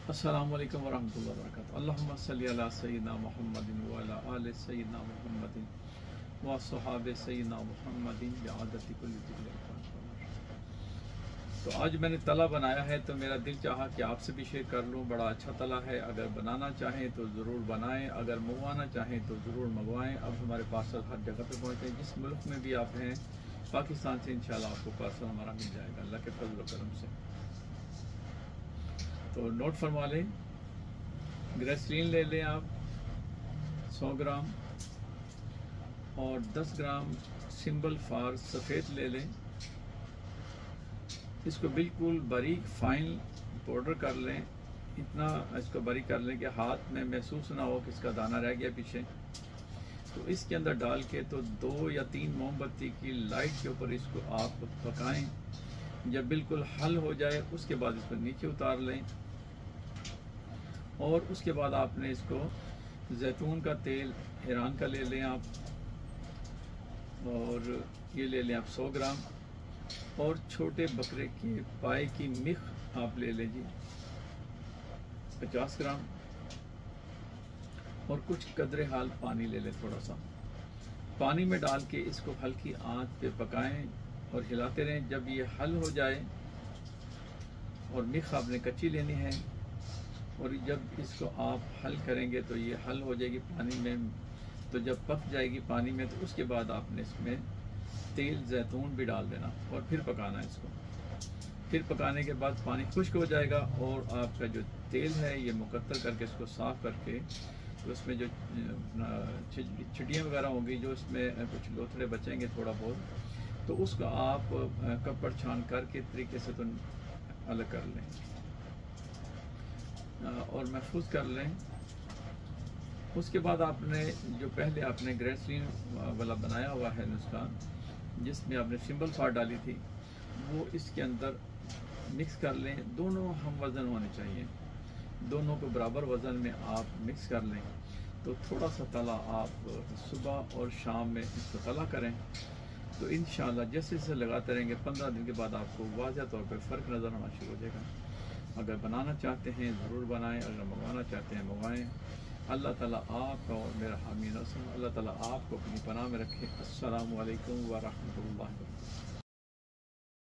अस्सलामुअलैकुम वरहमतुल्लाहि वबरकातुहू। अल्लाहुम्मा सल्लि अला सय्यिदिना मुहम्मदिन व अला आलि सय्यिदिना मुहम्मदिन व अस्हाबि सय्यिदिना मुहम्मदिन बिअदति कुल्ली ज़िक्रिन। तो आज मैंने तला बनाया है, तो मेरा दिल चाहा कि आपसे भी शेयर कर लूँ। बड़ा अच्छा तला है, अगर बनाना चाहें तो ज़रूर बनाएं, अगर मंगवाना चाहें तो ज़रूर मंगवाएं। अब हमारे पार्सल हर जगह पे पहुँचते हैं, जिस मुल्क में भी आप हैं, पाकिस्तान से इंशाल्लाह आपको पार्सल हमारा मिल जाएगा अल्लाह के फजल व करम से। तो नोट फरमा लें, ग्रेसलीन ले लें आप 100 ग्राम, और 10 ग्राम सिंबल फार सफ़ेद ले लें। इसको बिल्कुल बारीक फाइन पाउडर कर लें, इतना इसको बारीक कर लें कि हाथ में महसूस ना हो कि इसका दाना रह गया पीछे। तो इसके अंदर डाल के तो 2 या 3 मोमबत्ती की लाइट के ऊपर इसको आप पकाएं। जब बिल्कुल हल हो जाए उसके बाद इसको नीचे उतार लें, और उसके बाद आपने इसको जैतून का तेल ईरान का ले लें आप, और ये ले लें आप 100 ग्राम, और छोटे बकरे के पाए की मिख आप ले लीजिए 50 ग्राम, और कुछ कदरे हाल पानी ले लें। थोड़ा सा पानी में डाल के इसको हल्की आंच पे पकाएं और हिलाते रहें। जब ये हल हो जाए, और मिख आपने कच्ची लेनी है, और जब इसको आप हल करेंगे तो ये हल हो जाएगी पानी में। तो जब पक जाएगी पानी में, तो उसके बाद आपने इसमें तेल जैतून भी डाल देना, और फिर पकाना है इसको। फिर पकाने के बाद पानी खुश्क हो जाएगा, और आपका जो तेल है ये मुकत्तर करके इसको साफ़ करके, तो उसमें जो चिड़ियाँ वगैरह होंगी, जो इसमें कुछ लोथड़े बचेंगे थोड़ा बहुत, तो उसको आप कपड़ छान करके तरीके से तो अलग कर लें और महफूज कर लें। उसके बाद आपने जो पहले आपने ग्रेसलीन वाला बनाया हुआ है नुस्खा, जिसमें आपने सिंबल फार डाली थी, वो इसके अंदर मिक्स कर लें। दोनों हम वज़न होने चाहिए, दोनों को बराबर वज़न में आप मिक्स कर लें। तो थोड़ा सा तला आप सुबह और शाम में इसको तला करें, तो इंशाल्लाह जैसे जैसे लगाते रहेंगे 15 दिन के बाद आपको वाज़ह तौर पर फ़र्क नज़र आना शुरू हो जाएगा। अगर बनाना चाहते हैं ज़रूर बनाएं, अगर मंगवाना चाहते हैं मंगवाएं। अल्लाह ताला आपका और मेरा हामी नस्ल, अल्लाह ताला आपको अपनी पनाह में रखे। अस्सलामु अलैकुम व रहमतुल्लाहि व बरकातुहू।